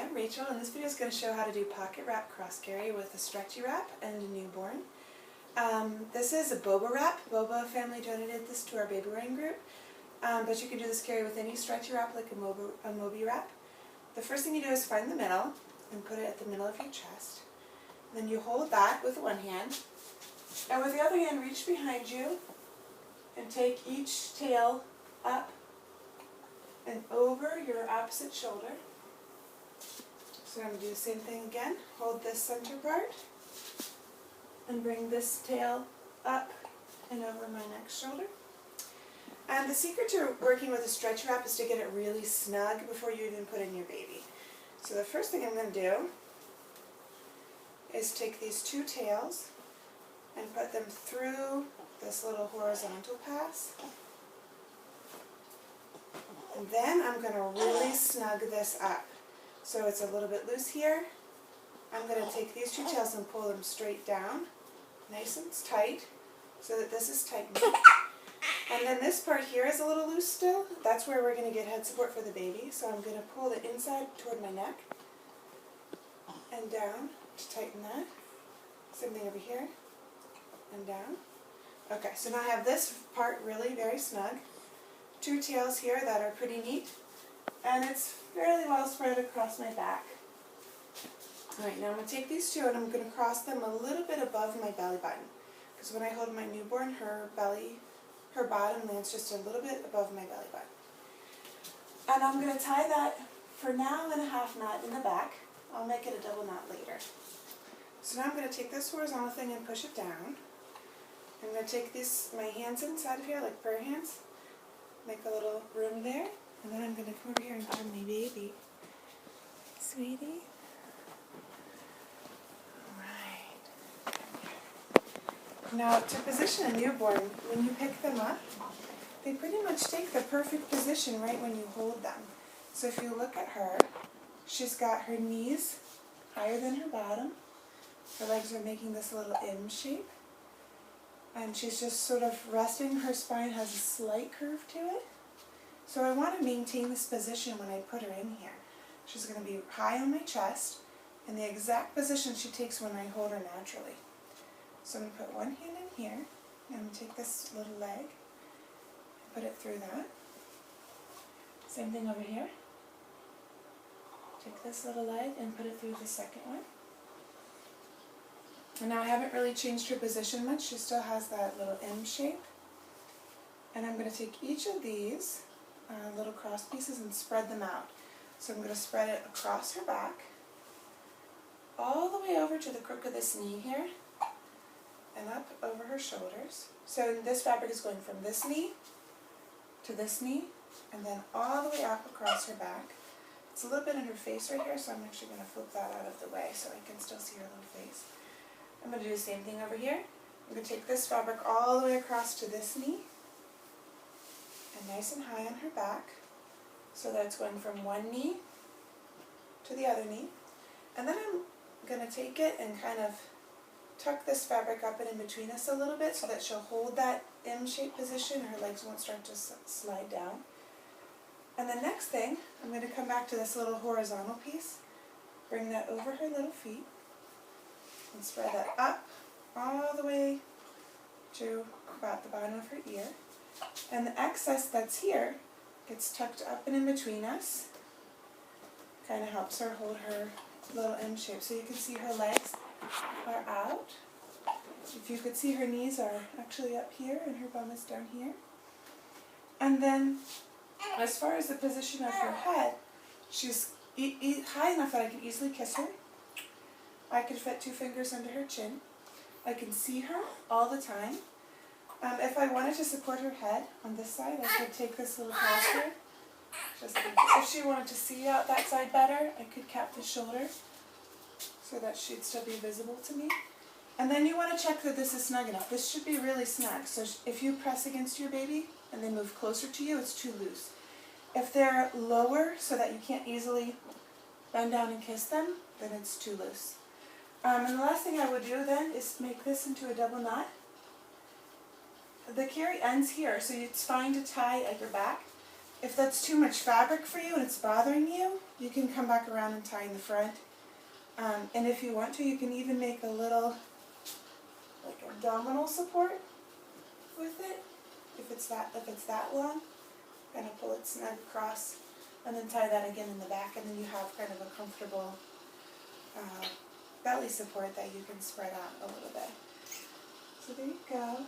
I'm Rachel, and this video is going to show how to do pocket wrap cross carry with a stretchy wrap and a newborn. This is a Boba Wrap. Boba family donated this to our baby wearing group, but you can do this carry with any stretchy wrap like a Moby wrap. The first thing you do is find the middle and put it at the middle of your chest. Then you hold that with one hand, and with the other hand reach behind you and take each tail up and over your opposite shoulder. So I'm going to do the same thing again. Hold this center part and bring this tail up and over my next shoulder. And the secret to working with a stretch wrap is to get it really snug before you even put in your baby. So the first thing I'm going to do is take these two tails and put them through this little horizontal pass. And then I'm going to really snug this up. So it's a little bit loose here. I'm going to take these two tails and pull them straight down, nice and tight, so that this is tightened. And then this part here is a little loose still. That's where we're going to get head support for the baby. So I'm going to pull the inside toward my neck and down to tighten that. Same thing over here and down. Okay, so now I have this part really very snug. Two tails here that are pretty neat, and it's fairly well spread across my back. Alright, now I'm going to take these two and I'm going to cross them a little bit above my belly button, because when I hold my newborn, her bottom lands just a little bit above my belly button. And I'm going to tie that for now in a half knot in the back. I'll make it a double knot later. So now I'm going to take this horizontal thing and push it down. I'm going to take my hands inside of here like prayer hands, make a little room there, and then I'm going to come over here and hold my baby. Sweetie. Alright. Now to position a newborn, when you pick them up, they pretty much take the perfect position right when you hold them. So if you look at her, she's got her knees higher than her bottom. Her legs are making this little M shape. And she's just sort of resting. Her spine has a slight curve to it. So I want to maintain this position when I put her in here. She's going to be high on my chest, in the exact position she takes when I hold her naturally. So I'm going to put one hand in here, and I'm going to take this little leg and put it through that. Same thing over here. Take this little leg and put it through the second one. And now I haven't really changed her position much. She still has that little M shape. And I'm going to take each of these little cross pieces and spread them out. So I'm going to spread it across her back, all the way over to the crook of this knee here, and up over her shoulders. So this fabric is going from this knee to this knee, and then all the way up across her back. It's a little bit in her face right here, so I'm actually going to flip that out of the way so I can still see her little face. I'm going to do the same thing over here. I'm going to take this fabric all the way across to this knee and nice and high on her back so that it's going from one knee to the other knee. And then I'm going to take it and kind of tuck this fabric up and in between us a little bit so that she'll hold that M-shaped position and her legs won't start to slide down. And the next thing, I'm going to come back to this little horizontal piece, bring that over her little feet, and spread that up all the way to about the bottom of her ear. And the excess that's here gets tucked up and in between us. Kind of helps her hold her little M shape. So you can see her legs are out. If you could see, her knees are actually up here and her bum is down here. And then as far as the position of her head, she's high enough that I can easily kiss her. I could fit 2 fingers under her chin. I can see her all the time. If I wanted to support her head on this side, I could take this little plaster. If she wanted to see out that side better, I could cap the shoulder so that she'd still be visible to me. And then you want to check that this is snug enough. This should be really snug. So if you press against your baby and they move closer to you, it's too loose. If they're lower so that you can't easily bend down and kiss them, then it's too loose. And the last thing I would do then is make this into a double knot. The carry ends here, so it's fine to tie at your back. If that's too much fabric for you and it's bothering you, You can come back around and tie in the front. And if you want to, you can even make a little, like abdominal support with it. If it's that long, kind of pull it snug across, and then tie that again in the back, and then you have kind of a comfortable belly support that you can spread out a little bit. So there you go.